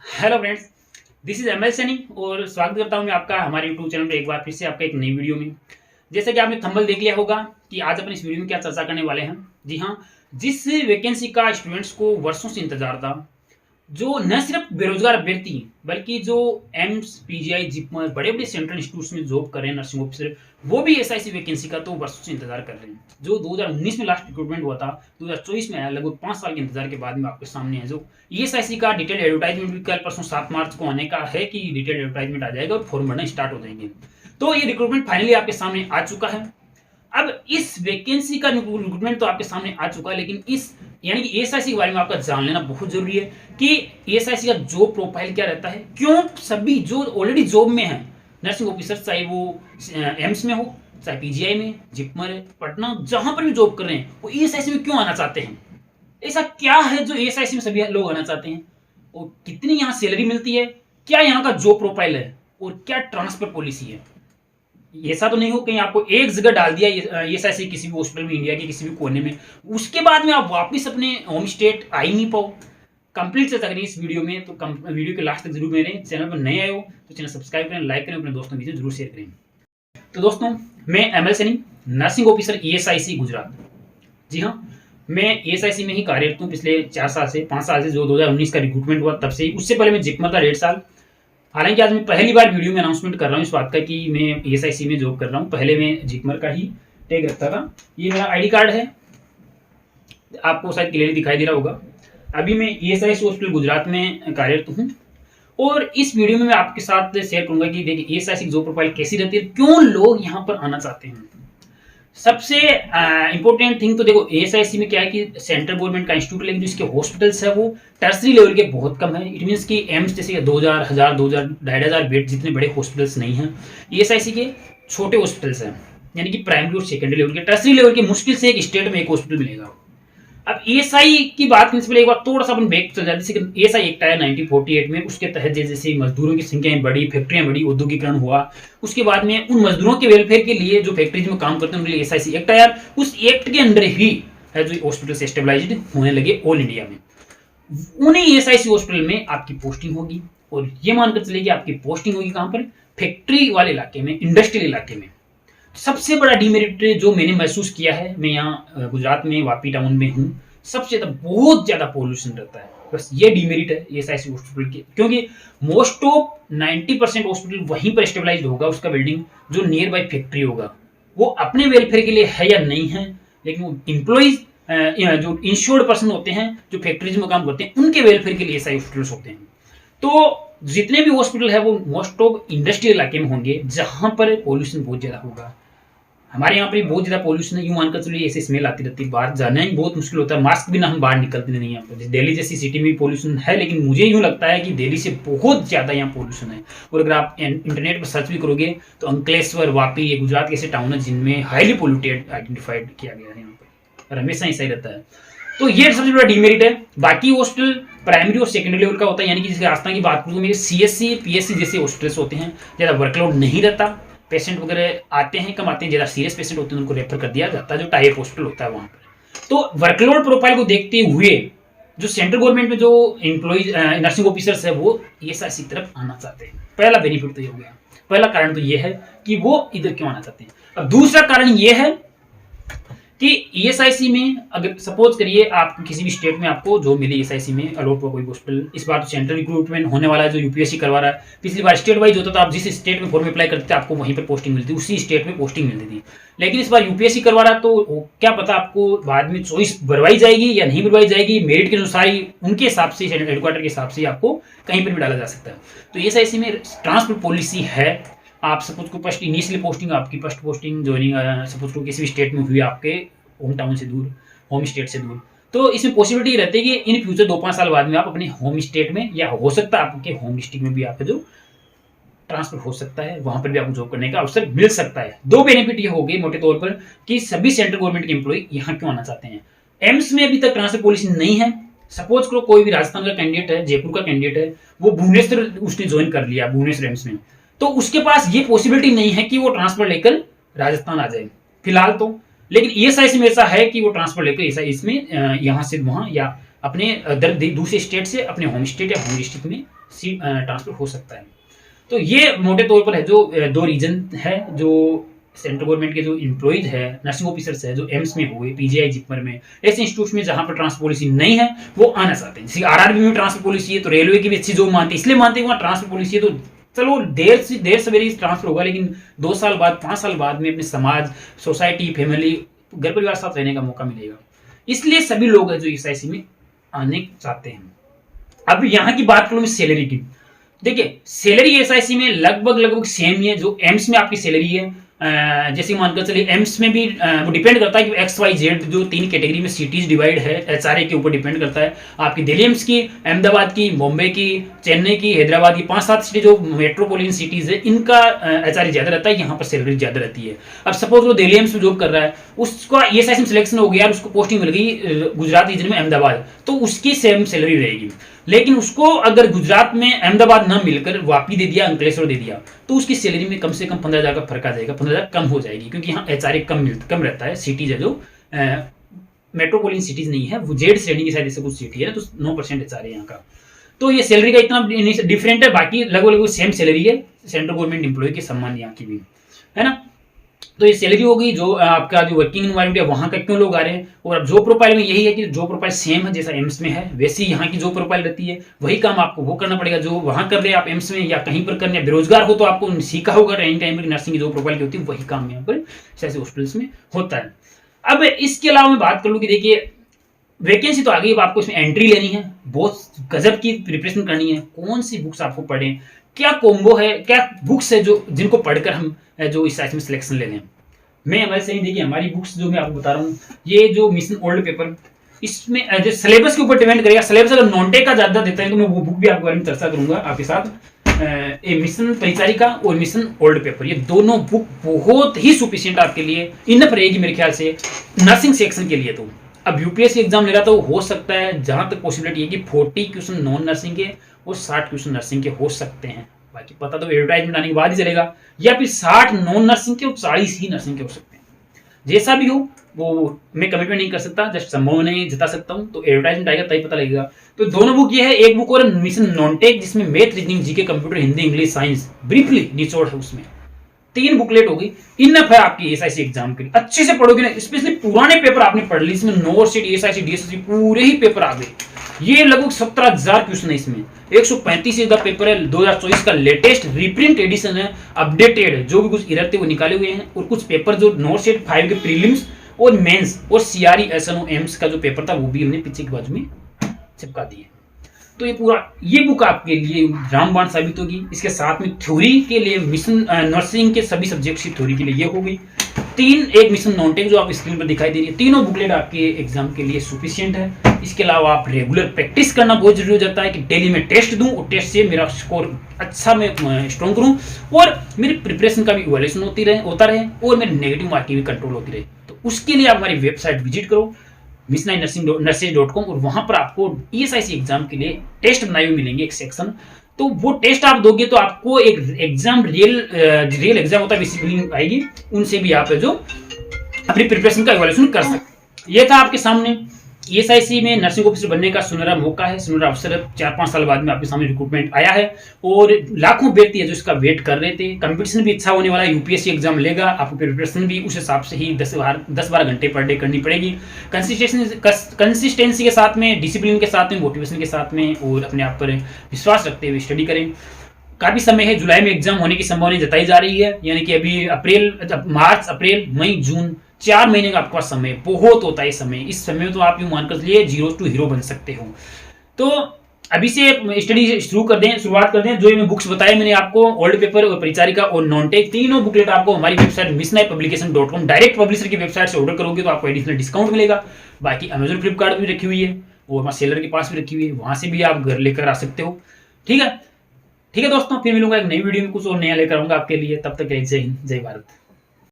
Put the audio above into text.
Hello friends, this is ML Saini और स्वागत करता हूं मैं आपका हमारे यूट्यूब चैनल पर एक बार फिर से आपका एक नई वीडियो में। जैसा कि आपने थंबनेल देख लिया होगा कि आज अपन इस वीडियो में क्या चर्चा करने वाले हैं। जी हाँ, जिस वैकेंसी का स्टूडेंट्स को वर्षों से इंतजार था, जो न सिर्फ बेरोजगार अभ्यर्थी बल्कि जो एम्स, पीजीआई, जिपमर बड़े बड़े सेंट्रल इंस्टीट्यूट्स में जॉब कर रहे हैं नर्सिंग ऑफिसर, वो भी एसआईसी वैकेंसी का तो वर्षों से इंतजार कर रहे हैं। जो 2019 में लास्ट रिक्रूटमेंट हुआ था, 2024 में आया, लगभग 5 साल के इंतजार के बाद में आपके सामने है। जो ईएसआईसी का डिटेल एडवर्टाइजमेंट भी कल परसों 7 मार्च को आने का है कि डिटेल एडवर्टाइजमेंट आ जाएगा और फॉर्म भरना स्टार्ट हो जाएंगे। तो ये रिक्रूटमेंट फाइनली आपके सामने आ चुका है। अब इस वैकेंसी का रिक्रूटमेंट तो आपके सामने आ चुका है, लेकिन इस यानी कि एएसआईसी के बारे में आपका जान लेना बहुत जरूरी है कि एएसआईसी का जॉब प्रोफाइल क्या रहता है। क्यों सभी जो ऑलरेडी जॉब में है नर्सिंग ऑफिसर, चाहे वो एम्स में हो, चाहे पीजीआई में, जिपमर है, पटना, जहां पर भी जॉब कर रहे हैं, वो एएसआईसी में क्यों आना चाहते हैं। ऐसा क्या है जो एएसआईसी में सभी लोग आना चाहते हैं, और कितनी यहाँ सैलरी मिलती है, क्या यहाँ का जॉब प्रोफाइल है, और क्या ट्रांसफर पॉलिसी है। ऐसा तो नहीं हो कहीं आपको एक जगह डाल दिया एएसआईसी किसी भी हॉस्पिटल में, इंडिया के किसी भी कोने में, उसके बाद में आप वापस अपने होम स्टेट आ ही नहीं पाओ। कंप्लीट चर्चा करेंगे इस वीडियो में, तो वीडियो के लास्ट तक जरूर मेरे चैनल पर नए आए हो तो चैनल सब्सक्राइब करें, लाइक करें, अपने दोस्तों के बीच जरूर शेयर करें। तो दोस्तों, मैं ML Saini, nursing officer ESIC Gujarat. जी हाँ, मैं ईएसआईसी में ही कार्यरत हूँ पिछले 4 साल से, 5 साल से। जो 2019 का रिक्रूटमेंट हुआ तब से ही, उससे पहले मैं जिपमर था 1.5 साल। हालांकि आज मैं पहली बार वीडियो में अनाउंसमेंट कर रहा हूँ इस बात का कि मैं ईएसआईसी में जॉब कर रहा हूँ। पहले मैं जिपमर का ही टैग रखता था। ये मेरा आईडी कार्ड है, आपको शायद क्लियरली दिखाई दे रहा होगा। अभी मैं ईएसआईसी हॉस्पिटल गुजरात में कार्यरत हूँ, और इस वीडियो में मैं आपके साथ शेयर करूंगा कि देखिए ईएसआईसी की जॉब प्रोफाइल कैसी रहती है, क्यों लोग यहाँ पर आना चाहते हैं। सबसे इंपॉर्टेंट थिंग तो देखो, एएसआईसी में क्या है कि सेंट्रल गवर्नमेंट का इंस्टीट्यूट, लेकिन जो इसके हॉस्पिटल्स है वो टर्सरी लेवल के बहुत कम है। इट मीन्स कि एम्स जैसे 2000, 1000, 2000, 2500 बेड जितने बड़े हॉस्पिटल्स नहीं हैं। ईएसआईसी के छोटे हॉस्पिटल्स हैं, यानी कि प्राइमरी और सेकेंडरी लेवल के। टर्सरी लेवल के मुश्किल से एक स्टेट में एक हॉस्पिटल मिलेगा। अब एएसआई की बात करने से पहले एक बार थोड़ा सा अपन बैक चल जाते हैं। जैसे एएसआई एक्ट आया 1948 में, उसके तहत जैसे मजदूरों की संख्या बढ़ी, फैक्ट्रियां बढ़ी, औद्योगिकरण हुआ, उसके बाद में उन मजदूरों के वेलफेयर के लिए जो फैक्ट्रीज में काम करते हैं उनके लिए एएसआईसी एक्ट आया। उस एक्ट के अंडर ही है जो हॉस्पिटल स्टेबलाइज्ड होने लगे ऑल इंडिया में। उन्हीं ईएसआईसी हॉस्पिटल में आपकी पोस्टिंग होगी, और ये मानकर चले कि आपकी पोस्टिंग होगी कहां पर, फैक्ट्री वाले इलाके में, इंडस्ट्रियल इलाके में। सबसे बड़ा डिमेरिट जो मैंने महसूस किया है, मैं यहाँ गुजरात में वापी टाउन में हूँ, सबसे ज्यादा बहुत ज्यादा पोल्यूशन रहता है। बस ये डिमेरिट है एएसआईसी हॉस्पिटल की, क्योंकि मोस्ट ऑफ 90% हॉस्पिटल वहीं पर स्टेबलाइज होगा उसका बिल्डिंग जो नियर बाई फैक्ट्री होगा। वो अपने वेलफेयर के लिए है या नहीं है, लेकिन वो इम्प्लॉइज जो इंश्योर्ड पर्सन होते हैं जो फैक्ट्रीज में काम करते हैं, उनके वेलफेयर के लिए एएसआई हॉस्पिटल्स होते हैं। तो जितने भी हॉस्पिटल है वो मोस्ट ऑफ इंडस्ट्रियल इलाके में होंगे, जहां पर पोल्यूशन बहुत ज्यादा होगा। हमारे यहाँ पर बहुत ज्यादा पोल्यूशन है, यूं मानकर चलिए ऐसे स्मेल आती रहती है, बाहर जाना ही बहुत मुश्किल होता है, मास्क बिना हम बाहर निकलते नहीं। यहाँ पर दिल्ली जैसी सिटी में पोल्यूशन है, लेकिन मुझे यूं लगता है कि दिल्ली से बहुत ज्यादा यहाँ पोल्यूशन है। और अगर आप इंटरनेट पर सर्च भी करोगे तो अंकलेश्वर, वापी, ये गुजरात के ऐसे टाउन है जिनमें हाईली पोल्यूटेड आइडेंटिफाइड किया गया है यहाँ पर, और हमेशा ऐसा ही रहता है। तो ये सबसे बड़ा डिमेरिट है। बाकी हॉस्पिटल प्राइमरी और सेकेंडरी लेवल का होता है, यानी कि जैसे राजस्थान की बात करूँ तो मेरे सीएससी, पीएससी जैसे हॉस्पिटल्स होते हैं, ज्यादा वर्कलोड नहीं रहता, पेशेंट वगैरह आते हैं कम आते हैं, ज्यादा सीरियस पेशेंट होते हैं उनको रेफर कर दिया जाता है जो टाइप हॉस्पिटल होता है वहां पर। तो वर्कलोड प्रोफाइल को देखते हुए जो सेंट्रल गवर्नमेंट में जो एम्प्लॉइज नर्सिंग ऑफिसर्स है वो ईएसआईसी की तरफ आना चाहते हैं। पहला बेनिफिट तो ये हो गया, पहला कारण तो ये है कि वो इधर क्यों आना चाहते हैं। अब दूसरा कारण ये है कि ईएसआईसी में अगर सपोज करिए आप किसी भी स्टेट में आपको जॉब मिली ईएसआईसी में, अलॉट हुआ कोई हॉस्पिटल, इस बार तो सेंट्रल रिक्रूटमेंट होने वाला है जो यूपीएससी करवा रहा है। पिछली बार स्टेट वाइज होता था, आप जिस स्टेट में फॉर्म अप्लाई करते थे आपको वहीं पर पोस्टिंग मिलती थी, उसी स्टेट में पोस्टिंग मिलती थी। लेकिन इस बार यूपीएससी करवा रहा है, तो क्या पता आपको बाद में चॉइस भरवाई जाएगी या नहीं भरवाई जाएगी, मेरिट के अनुसार ही, उनके हिसाब से, हेडक्वार्टर के हिसाब से आपको कहीं पर भी डाला जा सकता है। तो ईएसआईसी में ट्रांसफर पॉलिसी है। आप सपोज को फर्स्ट इनिशियल पोस्टिंग, आपकी फर्स्ट पोस्टिंग ज्वाइनिंग सपोज को किसी भी स्टेट में हुई, आपके होम टाउन से दूर, होम स्टेट से दूर, तो इसमें पॉसिबिलिटी रहती है कि इन फ्यूचर 2-5 साल बाद में आप अपने होम स्टेट में, या हो सकता है आपके होम डिस्ट्रिक्ट में भी आपका जो ट्रांसफर हो सकता है, वहां पर भी आपको जॉब करने का अवसर मिल सकता है। 2 बेनिफिट ये हो गए मोटे तौर पर कि सभी सेंट्रल गवर्नमेंट के एम्प्लॉय यहाँ क्यों आना चाहते हैं। एम्स में अभी तक ट्रांसफर पॉलिसी नहीं है। सपोज करो कोई भी राजस्थान का कैंडिडेट है, जयपुर का कैंडिडेट है, वो भुवनेश्वर उसने ज्वाइन कर लिया, भुवनेश्वर एम्स में, तो उसके पास ये पॉसिबिलिटी नहीं है कि वो ट्रांसफर लेकर राजस्थान आ जाए फिलहाल तो। लेकिन ईएसआईसी में ऐसा है कि वो ट्रांसफर लेकर इसमें यहाँ से वहाँ, या अपने दूसरे स्टेट से अपने होम स्टेट या होम डिस्ट्रिक्ट में ट्रांसफर हो सकता है। तो ये मोटे तौर पर है जो दो रीजन है जो सेंट्रल गवर्नमेंट के जो एम्प्लॉइज है, नर्सिंग ऑफिसर्स है जो एम्स में हुए, पीजीआई जिपमर में, ऐसे इंस्टीट्यूट में जहां पर ट्रांसफर पॉलिसी नहीं है वो आना चाहते हैं। जैसे आरआरबी में ट्रांसफर पॉलिसी है तो रेलवे की भी अच्छी जॉब मानते हैं, इसलिए मानते हैं वहां ट्रांसफर पॉलिसी है तो चलो देर सवेरे ट्रांसफर होगा, लेकिन 2 साल बाद 5 साल बाद में अपने समाज, सोसाइटी, फैमिली, घर परिवार साथ रहने का मौका मिलेगा। इसलिए सभी लोग है जो एसआईसी में आने चाहते हैं। अब यहाँ की बात करूं मैं सैलरी की। देखिए सैलरी एसआईसी में लगभग सेम ही है जो एम्स में आपकी सैलरी है। जैसे मानकर चलिए एम्स में भी वो डिपेंड करता है कि एक्स वाई जेड जो 3 कैटेगरी में सिटीज डिवाइड है, एचआरए के ऊपर डिपेंड करता है। आपकी दिल्ली एम्स की, अहमदाबाद की, बॉम्बे की, चेन्नई की, हैदराबाद की 5-7 सिटी जो मेट्रोपोलिटन सिटीज है इनका एचआरए ज्यादा रहता है, यहाँ पर सैलरी ज्यादा रहती है। अब सपोज वो दिल्ली एम्स में जॉब कर रहा है, उसका एसआईसी में सिलेक्शन हो गया और उसको पोस्टिंग मिल गई गुजरात रीजन में अहमदाबाद, तो उसकी सेम सैलरी रहेगी। लेकिन उसको अगर गुजरात में अहमदाबाद ना मिलकर वापी दे दिया, अंकलेश्वर दे दिया, तो उसकी सैलरी में कम से कम 15,000 का फर्क आ जाएगा, 15,000 कम हो जाएगी, क्योंकि यहाँ एचआरए कम रहता है। सिटीज है जो मेट्रोपोलिटन सिटीज नहीं है, वो जेड श्रेणी की शायद जैसे कुछ सिटी है ना, तो 9% एचआरए यहाँ का। तो ये सैलरी का इतना डिफरेंट है, बाकी लगभग सेम सैलरी है सेंट्रल गवर्नमेंट एम्प्लॉय के सम्मान यहाँ की भी है ना। तो ये सैलरी होगी जो आपका जो वर्किंग एनवायरमेंट है वहां का क्यों लोग आ रहे हैं। और अब जॉब प्रोफाइल में यही है कि जॉब प्रोफाइल सेम है जैसा एम्स में है वैसी यहाँ की जॉब प्रोफाइल रहती है, वही काम आपको वो करना पड़ेगा जो वहां कर रहे हैं आप एम्स में, या कहीं पर करने बेरोजगार हो तो आपको सीखा होगा एनी टाइम नर्सिंग की जॉब प्रोफाइल की होती है, वही काम यहाँ पर ऐसे हॉस्पिटल्स में होता है। अब इसके अलावा मैं बात कर लूँ कि देखिए वैकेंसी तो आ गई, अब आपको इसमें एंट्री लेनी है, बहुत गजब की प्रिपरेशन करनी है, कौन सी बुक्स आपको पढ़ें, क्या कॉम्बो है, क्या बुक्स है जो जिनको पढ़कर हम जो इस में सिलेक्शन ले लें। मैं हमारे सही देखिए हमारी बुक्स जो मैं आपको बता रहा हूँ, ये जो मिशन ओल्ड पेपर इसमें जो सिलेबस के ऊपर डिपेंड करेगा। सिलेबस अगर नॉन-टेक का ज्यादा देता है तो मैं वो बुक भी आपके बारे में चर्चा करूंगा आपके साथ। ये मिशन परिचारिका और मिशन ओल्ड पेपर, ये दोनों बुक बहुत ही सुफिशिएंट आपके लिए इनफ रहेगी मेरे ख्याल से नर्सिंग सेक्शन के लिए। तो अब यूपीएससी एग्जाम ले रहा तो हो सकता है जहां तक पॉसिबिलिटी है कि 40 क्वेश्चन नॉन नर्सिंग के और 60 क्वेश्चन नर्सिंग के हो सकते हैं, बाकी पता तो एडवर्टाइजमेंट आने के बाद ही चलेगा, या फिर 60 नॉन नर्सिंग के और 40 ही नर्सिंग के हो सकते हैं। जैसा भी हो वो मैं कमिटमेंट नहीं कर सकता, जस्ट संभव नहीं जता सकता हूं, तो एडवर्टाइजमेंट आएगा तभी पता लगेगा। तो दोनों बुक ये है, एक बुक और मिशन नॉन-टेक जिसमें math, reasoning, GK, computer, Hindi, English, science briefly निचोड़ है, उसमें 3 बुकलेट होगी, इनफ है आपकी एसआईसी एग्जाम के लिए। अच्छे से पढ़ोगे ना, स्पेशली पुराने पेपर आपने पढ़ ली, इसमें नोट शीट, एसआईसी, डीएसएससी पूरे ही पेपर आ गए। ये लगभग 17,000 क्वेश्चन है, इसमें 135 से ज्यादा पेपर है, 2024 का लेटेस्ट रीप्रिंट एडिशन है, अपडेटेड है, जो भी कुछ एरर थे वो निकाले हुए हैं, और कुछ पेपर जो नोट शीट 5 के प्रीलिम्स और मेंस और सीआरई एसएनओ एम्स का जो पेपर था वो भी हमने पीछे की बाजू में चिपका दिए। तो ये पूरा ये बुक आपके लिए रामबाण साबित होगी। इसके साथ में थ्योरी के लिए मिशन नर्सिंग के सभी सब्जेक्ट्स की थ्योरी के लिए ये हो गई। 3 एक मिशन नॉन-टेक जो आप स्क्रीन पर दिखाई दे रही है, तीनों बुकलेट आपके एग्जाम के लिए सफिशिएंट है। इसके अलावा आप रेगुलर प्रैक्टिस करना बहुत जरूरी हो जाता है कि डेली में टेस्ट दूं और टेस्ट से मेरा स्कोर अच्छा मैं स्ट्रॉन्ग करूं और मेरी प्रिपरेशन का भी इवैल्यूएशन होता रहे और मेरी नेगेटिव मार्किंग भी कंट्रोल होती रहे। तो उसके लिए आप हमारी वेबसाइट विजिट करो missionai.nursing.com और वहां पर आपको ईएसआईसी एग्जाम के लिए टेस्ट बनाए हुए मिलेंगे, एक सेक्शन। तो वो टेस्ट आप दोगे तो आपको एक एग्जाम रियल एग्जाम होता है बेसिकली आएगी, उनसे भी आप जो अपनी प्रिपरेशन का इवैल्यूएशन कर सकते। ये था आपके सामने ईएसआईसी में नर्सिंग ऑफिसर बनने का सुनहरा मौका है, सुनहरा अवसर है। 4-5 साल बाद में आपके सामने रिक्रूटमेंट आया है और लाखों व्यक्ति है जो इसका वेट कर रहे थे। कंपटीशन भी अच्छा होने वाला है, यूपीएससी एग्जाम लेगा, आपको प्रिपरेशन भी उस हिसाब से ही 10-12 घंटे पर डे करनी पड़ेगी, कंसिस्टेंसी के साथ में, डिसिप्लिन के साथ में, मोटिवेशन के साथ में, और अपने आप पर विश्वास रखते हुए स्टडी करें। काफी समय है, जुलाई में एग्जाम होने की संभावना जताई जा रही है, यानी कि अभी मार्च, अप्रैल, मई, जून 4 महीने का आपके पास समय बहुत होता है। इस समय में तो आप यूं मानकर चलिए जीरो टू हीरो बन सकते हो। तो अभी से स्टडी शुरुआत कर दें। जो ये बुक्स बताए मैंने आपको, ओल्ड पेपर और परिचारिका और नॉन-टेक, तीनों बुकलेट आपको हमारी वेबसाइट missionaipublication.com डायरेक्ट पब्लिशर की वेबसाइट से ऑर्डर करोगे तो आपको एडिशनल डिस्काउंट मिलेगा। बाकी अमेजन, फ्लिपकार्ट भी रखी हुई है और हमारे सेलर के पास भी रखी हुई है, वहां से भी आप घर लेकर आ सकते हो। ठीक है दोस्तों, फिर मिलूंगा एक नई वीडियो में, कुछ और नया लेकर आऊंगा आपके लिए। तब तक जय हिंद, जय भारत।